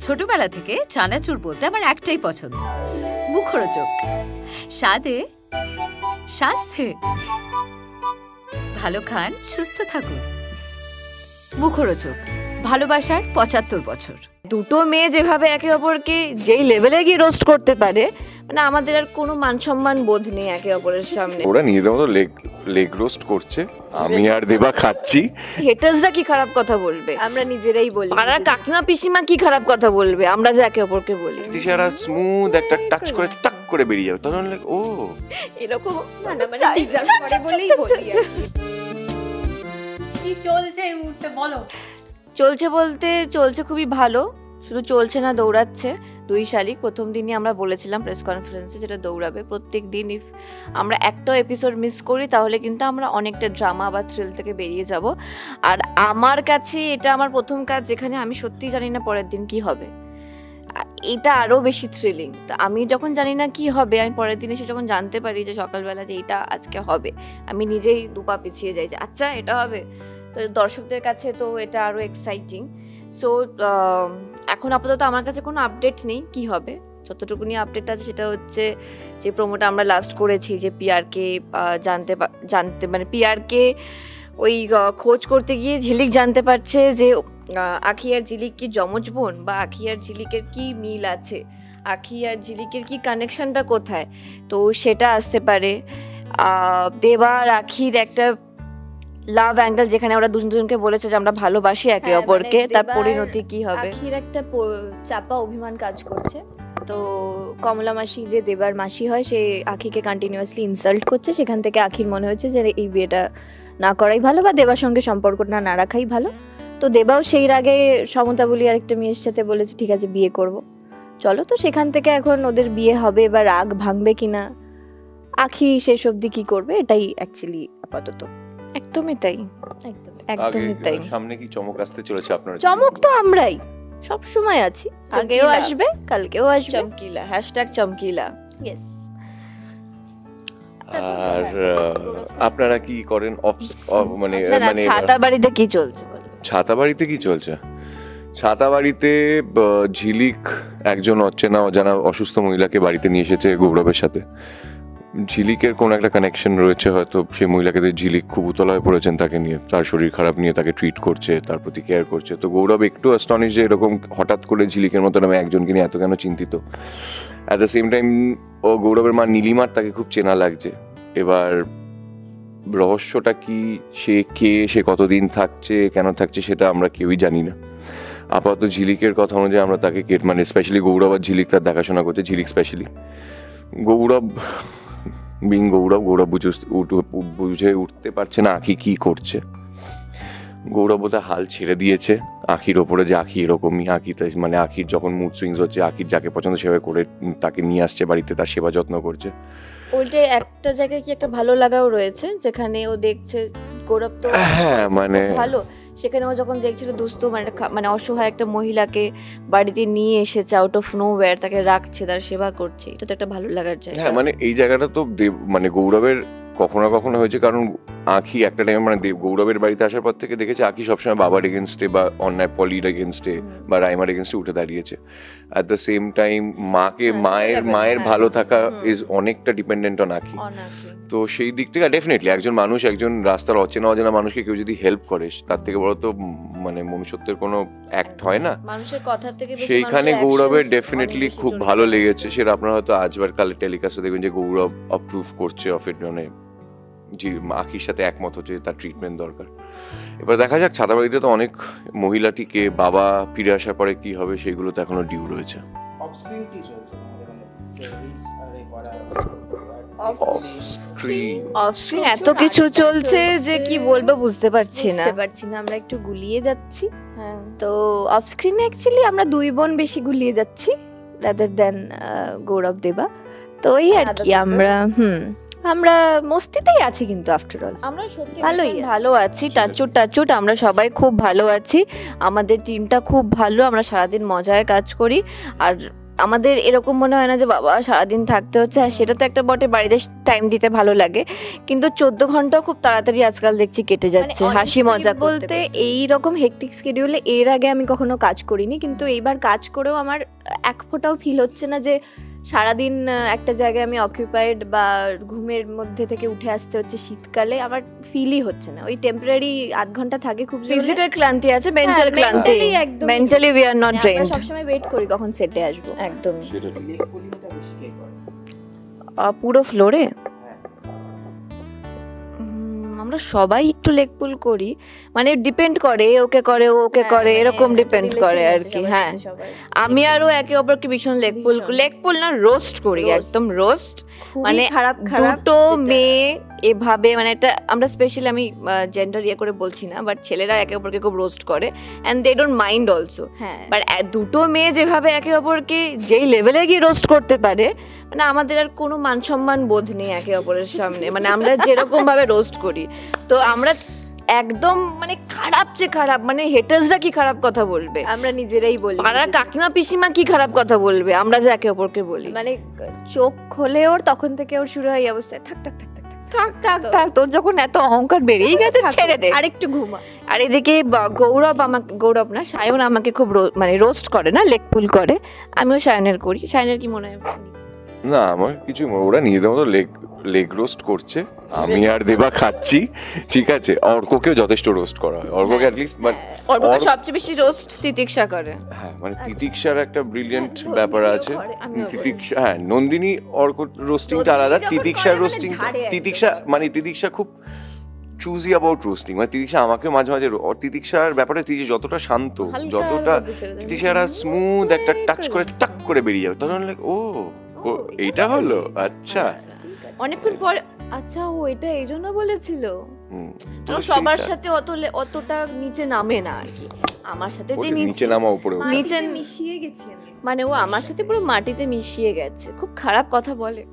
ছোটবেলা থেকে চানাচুর বলতে আমার একটাই পছন্দ, মুখরোচক, স্বাদে স্বাস্থ্যে। ভালো খান, সুস্থ থাকুন। মুখরোচক, ভালোবাসার ৭৫ বছর। দুটো মেয়ে যেভাবে একে অপরকে যেই লেভেলে গিয়ে রোস্ট করতে পারে, মানে আমাদের আর কোনো মান সম্মান বোধ নেই একে অপরের সামনে। ওরা নিজেদের মতো লেগ রোস্ট করছে, আমি আর দেবা খাচ্ছি। হেটার্সরা কি খারাপ কথা বলবে, আমরা নিজেরাই বলি। আর কাকিমা পিসিমা কি খারাপ কথা বলবে, আমরা যে একে অপরকে বলি। তিশারা স্মুথ একটা টাচ করে টাক করে বেরিয়ে যাবে, তখন ও এরকম মানে ডিজার্ভ করে বলেই বলি। কি চলছে এই মুহূর্তে বলো? চলছে বলতে চলছে খুবই ভালো, শুধু চলছে না, দৌড়াচ্ছে। 2 শালিক প্রথম দিনই আমরা বলেছিলাম প্রেস কনফারেন্সে যেটা দৌড়াবে প্রত্যেক দিন। ইফ আমরা একটা এপিসোড মিস করি তাহলে কিন্তু আমরা অনেকটা ড্রামা বা থ্রিল থেকে বেরিয়ে যাব। আর আমার কাছে এটা আমার প্রথম কাজ যেখানে আমি সত্যিই জানি না পরের দিন কি হবে। এটা আরও বেশি থ্রিলিং। তো আমি যখন জানি না কি হবে, আমি পরের দিন এসে যখন জানতে পারি যে সকালবেলা যে এটা আজকে হবে, আমি নিজেই 2 পা পিছিয়ে যাই যে আচ্ছা এটা হবে। তো দর্শকদের কাছে তো এটা আরও এক্সাইটিং। সো এখন আপাতত আমার কাছে কোনো আপডেট নেই কি হবে। যতটুকুনি আপডেট আছে সেটা হচ্ছে যে প্রোমোটা আমরা লাস্ট করেছি, যে পিআরকে জানতে মানে পিআরকে ওই খোঁজ করতে গিয়ে ঝিলিক জানতে পারছে যে আখি আর ঝিলিক কি যমজ বোন, বা আখি আর ঝিলিকের কি মিল আছে, আখি আর ঝিলিকের কি কানেকশনটা কোথায়, তো সেটা আসতে পারে। দেবা আর আখির একটা লাভ অ্যাঙ্গেল যেখানে ওরা দুজনকে বলেছে যে আমরা ভালোবাসি একে অপরকে, তার পরিণতি কি হবে। আখির একটা চাপা অভিমান কাজ করছে। তো কমলা মাসি যে দেবার মাসি হয়, সে আখিকে কন্টিনিউয়াসলি ইনসাল্ট করছে। সেখান থেকে আখির মনে হচ্ছে যে এই বিয়েটা না করাই ভালো, বা দেবার সঙ্গে সম্পর্কটা না রাখাই ভালো। তো দেবাও সেই রাগে সমতা বলি আরেকটা মেয়ের সাথে বলেছে ঠিক আছে বিয়ে করব, চলো। তো সেখান থেকে এখন ওদের বিয়ে হবে, বা রাগ ভাঙবে কিনা, আখি শেষ অবধি কি করবে, এটাই অ্যাকচুয়ালি আপাতত। একদমই তাই, একদমই তাই। সামনে কি চমক আসতে চলেছে আপনার? চমক তো আমরাই সব সময় আছি, আগেও আসবে, কালকেও আসবে। চমকিলা, #চমকিলা। ইয়েস। আর আপনারা কি করেন মানে ছাতাবাড়িতে কি চলছে বলো? ছাতাবাড়িতে কি চলছে? ছাতাবাড়িতে ঝিলিক একজন অজানা অসুস্থ মহিলাকে বাড়িতে নিয়ে এসেছে গৌরবের সাথে। ঝিলিকের কোন একটা কানেকশন রয়েছে হয়তো সেই মহিলাকে, ঝিলিক খুব উতলায় পড়েছেন তাকে নিয়ে, তার শরীর খারাপ নিয়ে তাকে ট্রিট করছে, তার প্রতি কেয়ার করছে। তো গৌরব একটু অ্যাস্টনিশ যে এরকম হঠাৎ করে ঝিলিকের মতো আমি একজনকে নিয়ে এত কেন চিন্তিত। অ্যাট দ্য সেম টাইম ও গৌরবের মা নীলিমার তাকে খুব চেনা লাগছে। এবার রহস্যটা কি, সে কে, সে কতদিন থাকছে, কেন থাকছে, সেটা আমরা কেউই জানি না। আপাতত ঝিলিকের কথা অনুযায়ী আমরা তাকে মানে স্পেশালি গৌরব আর ঝিলিক তার দেখাশোনা করছে। ঝিলিক স্পেশালি, গৌরব বুঝে উঠতে পারছে না আখি কি করছে। গৌরব বোধহয় হাল ছেড়ে দিয়েছে আখির ওপরে, যে আখি এরকমই। আখিতে মানে আখির যখন মুড সুইংস হচ্ছে, আখির যাকে পছন্দ সেভাবে করে তাকে নিয়ে আসছে বাড়িতে, তার সেবা যত্ন করছে। উল্টে একটা জায়গায় কি একটা ভালো লাগাও রয়েছে, যেখানে ও দেখছে গৌরব তো মানে ভালো, সেখানে ও যখন দেখছিল দুস্থ মানে অসহায় একটা মহিলাকে বাড়িতে নিয়ে এসেছে আউট অফ নোওয়্যার, তাকে রাখছে, তার সেবা করছে, এটা তো একটা ভালো লাগার জায়গা। হ্যাঁ, মানে এই জায়গাটা তো মানে গৌরবের কখনো কখনো হয়েছে, কারণ আখি একটা টাইমে মানে গৌরবের বাড়িতে আসার পর থেকে দেখেছে আখি সবসময় বাবার এগেনস্টে বা অন্যায় পলির এগেনস্টে বা রাইমার এগেনস্টে উঠে দাঁড়িয়েছে। অ্যাট দ্য সেম টাইম মায়ের ভালো থাকা ইজ অনেকটা ডিপেন্ডেন্ট অন আখি। তো সেই দিক থেকে ডেফিনেটলি একজন রাস্তার অচেনা মানুষকে কেউ যদি হেল্প করে, তার থেকে বড় তো মানে মনুষ্যত্বের কোনো অ্যাক্ট হয় না। মানুষের কথা থেকে সেইখানে গৌরবের ডেফিনেটলি খুব ভালো লেগেছে। সেটা আপনারা হয়তো আজবার কালে টেলিকাস্টে দেখবেন যে গৌরব অ্যাপ্রুভ করছে অফ ইট, মানে আখির সাথে একমত হচ্ছে তার ট্রিটমেন্ট দরকার। এবার দেখা যাক ছাতাবাড়িতে তো অনেক মহিলাটিকে বাবা ফিরে আসার পরে কি হবে, সেগুলো তো এখনো ডিউ রয়েছে। অফস্ক্রিন এত কিছু চলছে যে কি বলবো বুঝতে পারছি না। আমরা একটু গুলিয়ে যাচ্ছি। তো অফস্ক্রিনে অ্যাকচুয়ালি আমরা 2 বোন বেশি গুলিয়ে যাচ্ছি রাদার দেন গৌরব দেবা। তো এই আর কি, আমরা মস্তিতেই আছি, কিন্তু আফটার অল আমরা সত্যি ভালো আছি। টাচুট আমরা সবাই খুব ভালো আছি, আমাদের টিমটা খুব ভালো, আমরা সারাদিন মজায় কাজ করি। আর আমাদের এরকম মনে হয় না যে বাবা সারাদিন থাকতে হচ্ছে। আর সেটা তো একটা বটে, বাড়িতে টাইম দিতে ভালো লাগে, কিন্তু 14 ঘন্টাও খুব তাড়াতাড়ি আজকাল দেখছি কেটে যাচ্ছে হাসি মজা বলতে এই রকম হেকটিক শিডিউলে এর আগে আমি কখনো কাজ করিনি, কিন্তু এইবার কাজ করেও আমার এক ফোঁটাও ফিল হচ্ছে না যে সারাদিন একটা জায়গায় আমি অকিউপাইড বা ঘুমের মধ্যে থেকে উঠে আসতে হচ্ছে শীতকালে, আমার ফিলই হচ্ছে না। ওই টেম্পোরারি আধ ঘন্টা থাকে খুব জোরে, ফিজিক্যাল ক্লান্তি আছে, মেন্টাল ক্লান্তি, mentally we are not trend. আমরা সবসময় ওয়েট করি কখন সেটে আসবো। একদম সেটা ঠিক। পুরো ফ্লোরে আমরা সবাই একটু লেগ পুল করি, মানে ডিপেন্ড করে, ওকে করে ওকে করে এরকম ডিপেন্ড করে আর কি। হ্যাঁ, আমি আরো একে অপরকে ভীষণ লেগ পুল না রোস্ট করি, একদম রোস্ট। মানে খারাপ দুটো মেয়ে এভাবে, মানে এটা আমরা স্পেশালি, আমি জেন্ডার ইয়ে করে বলছি না, বাট ছেলেরা একে অপরকে খুব রোস্ট করে and they don't mind also. But দুটো মেয়ে যেভাবে একে অপরকে যেই লেভেলে গিয়ে রোস্ট করতে পারে, মানে আমাদের আর কোনো মান সম্মান বোধ নেই একে অপরের সামনে, মানে আমরা যেরকম ভাবে রোস্ট করি। তো আমরা একদম মানে খারাপ চেয়ে খারাপ, মানে হেটার্সরা কি খারাপ কথা বলবে, আমরা নিজেরাই বলি, পাড়ার কাকিমা পিসিমা কি খারাপ কথা বলবে, আমরা যে একে অপরকে বলি। মানে চোখ খোলে ওর, তখন থেকে ওর শুরু হয় এই অবস্থায়, থাক থাক থাক থাক থাক থাক থাক, তোর যখন এত অহংকার বেড়েই গেছে ছেড়ে দে, আরেকটু ঘুমা। আর এদিকে গৌরব না, সায়ন আমাকে খুব মানে রোস্ট করে না, লেগ পুল করে, আমিও সায়নের করি। সায়নের কি মনে হয়? না, আমার কিছু ওরা নিজেদের মতো লেগ রোস্ট করছে, আমি আর দেবা খাচ্ছি, ঠিক আছে। অর্ককেও যথেষ্ট রোস্ট করা হয়, অর্ককে অ্যাটলিস্ট, বাট অর্ককে সবচেয়ে বেশি রোস্ট তিতিক্ষা করে। হ্যাঁ, মানে তিতিক্ষার একটা ব্রিলিয়েন্ট ব্যাপার আছে। তিতিক্ষা, হ্যাঁ, নন্দিনী অর্ক রোস্টিংটা আলাদা, তিতিক্ষার রোস্টিং, তিতিক্ষা খুব চুজি অ্যাবাউট রোস্টিং। মানে তিতিক্ষা আমাকে মাঝে মাঝে, তিতিক্ষার ব্যাপারে তিতিক্ষা যতটা শান্ত, যতটা তিতিক্ষা স্মুথ একটা টাচ করে টাক করে বেরিয়ে যাবে, তখন ও এইটা হলো, আচ্ছা অনেকক্ষণ পর, আচ্ছা ও এটা এই জন্য বলেছিল। সবার সাথে অতটা নিচে নামে না আর কি, আমার সাথে যে নিচে নামা উপরে নিচে মিশিয়ে গেছি আমি, মানে ও আমার সাথে পুরো মাটিতে মিশিয়ে গেছে, খুব খারাপ কথা বলে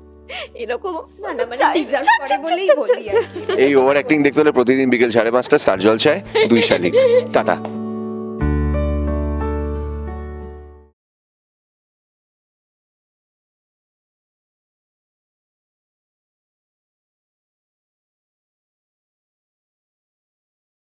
এরকম। না না, মানে ডিজার্ভ করে বলেই বলি আর কি। এই ওভার অ্যাক্টিং দেখতে হলে প্রতিদিন বিকেল 5:30 স্টার জলসায় 2 শালিক। টাটা।